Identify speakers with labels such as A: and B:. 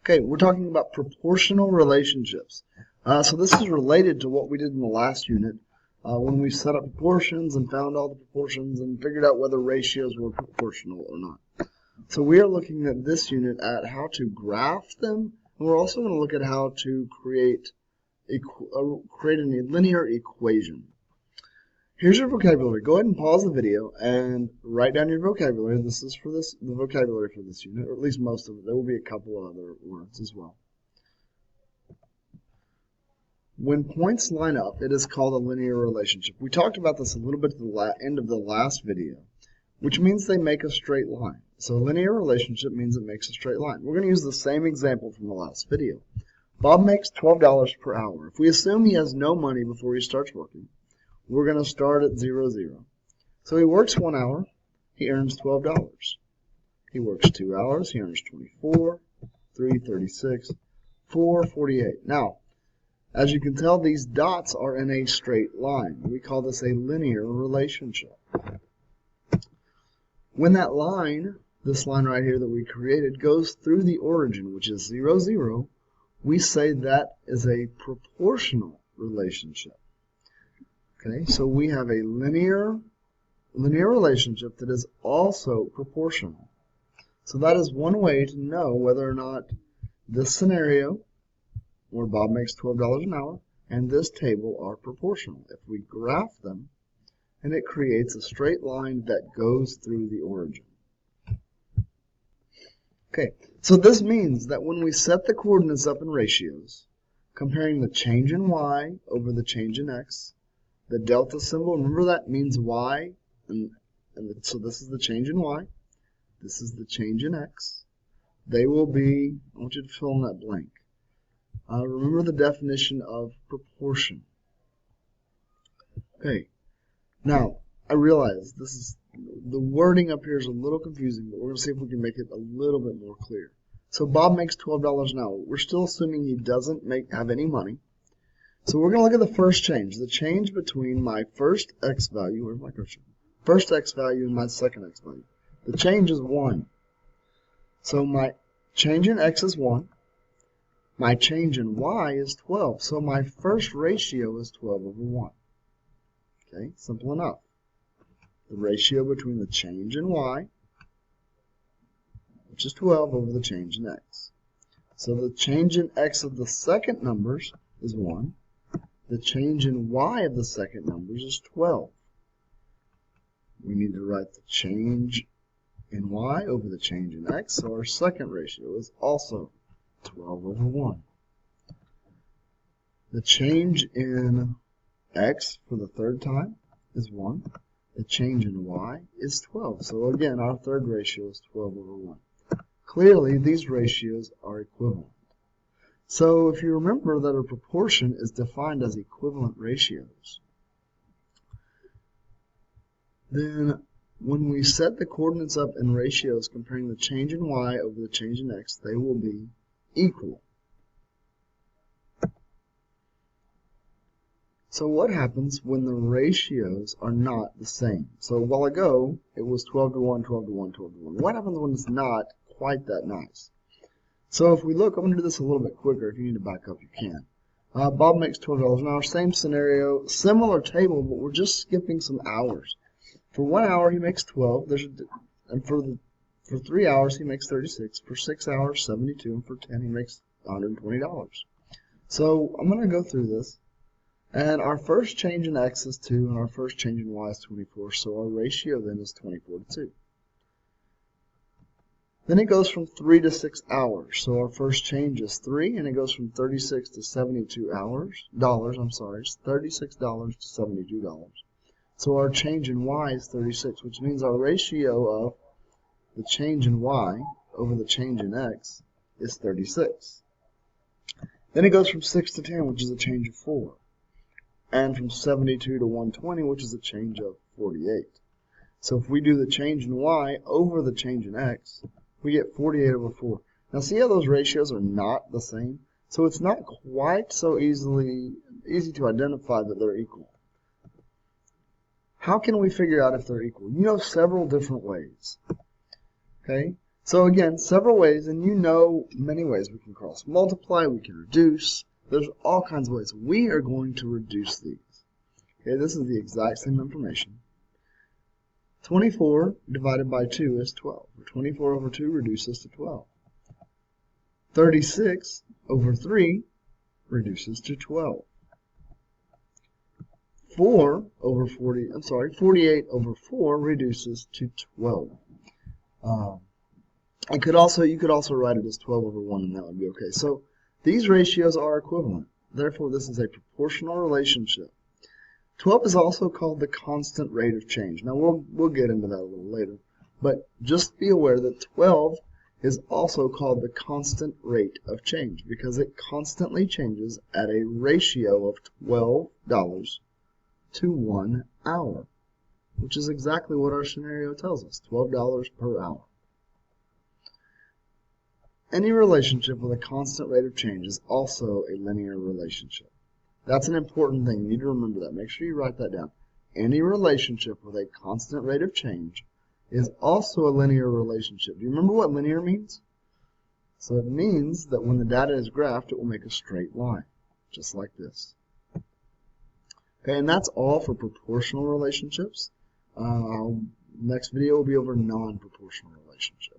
A: Okay, we're talking about proportional relationships. So this is related to what we did in the last unit when we set up proportions and found all the proportions and figured out whether ratios were proportional or not. So we are looking at this unit at how to graph them, and we're also going to look at how to create a linear equation. Here's your vocabulary. Go ahead and pause the video and write down your vocabulary. This is for the vocabulary for this unit, or at least most of it. There will be a couple of other words as well. When points line up, it is called a linear relationship. We talked about this a little bit at the end of the last video, which means they make a straight line. So a linear relationship means it makes a straight line. We're going to use the same example from the last video. Bob makes $12 per hour. If we assume he has no money before he starts working, we're going to start at 0, 0. So he works 1 hour, he earns $12. He works 2 hours, he earns 24, 3, 36, 4, 48. Now, as you can tell, these dots are in a straight line. We call this a linear relationship. When that line, this line right here that we created, goes through the origin, which is 0, 0, we say that is a proportional relationship. Okay, so we have a linear relationship that is also proportional. So that is one way to know whether or not this scenario, where Bob makes $12 an hour, and this table are proportional. If we graph them, and it creates a straight line that goes through the origin. Okay, so this means that when we set the coordinates up in ratios, comparing the change in y over the change in x, the delta symbol, remember that means y, so this is the change in y, this is the change in x. They will be, I want you to fill in that blank. Remember the definition of proportion. Okay, now I realize the wording up here is a little confusing, but we're going to see if we can make it a little bit more clear. So Bob makes $12 an hour. We're still assuming he doesn't have any money. So we're going to look at the first change, the change between my first x value, where's my cursor? First x value and my second x value. The change is 1. So my change in x is 1. My change in y is 12. So my first ratio is 12 over 1. Okay, simple enough. The ratio between the change in y, which is 12, over the change in x. So the change in x of the second numbers is 1. The change in y of the second numbers is 12. We need to write the change in y over the change in x, so our second ratio is also 12 over 1. The change in x for the third time is 1. The change in y is 12. So again, our third ratio is 12 over 1. Clearly, these ratios are equivalent. So if you remember that a proportion is defined as equivalent ratios, then when we set the coordinates up in ratios comparing the change in y over the change in x, they will be equal. So what happens when the ratios are not the same? So a while ago, it was 12 to 1, 12 to 1, 12 to 1. What happens when it's not quite that nice? So if we look, I'm going to do this a little bit quicker. If you need to back up, you can. Bob makes $12 an hour. Same scenario, similar table, but we're just skipping some hours. For 1 hour, he makes 12. And for 3 hours, he makes 36. For 6 hours, 72. And for 10, he makes $120. So I'm going to go through this. And our first change in x is 2, and our first change in y is 24. So our ratio then is 24 to 2. Then it goes from 3 to 6 hours. So our first change is 3, and it goes from 36 to 72 dollars. It's $36 to $72. So our change in y is 36, which means our ratio of the change in y over the change in x is 36. Then it goes from 6 to 10, which is a change of 4. And from 72 to 120, which is a change of 48. So if we do the change in y over the change in x, we get 48 over 4. Now see how those ratios are not the same? So it's not quite so easy to identify that they're equal. How can we figure out if they're equal? You know several different ways. Okay? So again, several ways, and you know many ways we can cross multiply, we can reduce. There's all kinds of ways. We are going to reduce these. Okay, this is the exact same information. 24 divided by 2 is 12. 24 over 2 reduces to 12. 36 over 3 reduces to 12. 48 over 4 reduces to 12. You could also write it as 12 over 1, and that would be okay. So these ratios are equivalent. Therefore, this is a proportional relationship. 12 is also called the constant rate of change. Now, we'll get into that a little later. But just be aware that 12 is also called the constant rate of change because it constantly changes at a ratio of $12 to 1 hour, which is exactly what our scenario tells us, $12 per hour. Any relationship with a constant rate of change is also a linear relationship. That's an important thing. You need to remember that. Make sure you write that down. Any relationship with a constant rate of change is also a linear relationship. Do you remember what linear means? So it means that when the data is graphed, it will make a straight line, just like this. Okay, and that's all for proportional relationships. Next video will be over non-proportional relationships.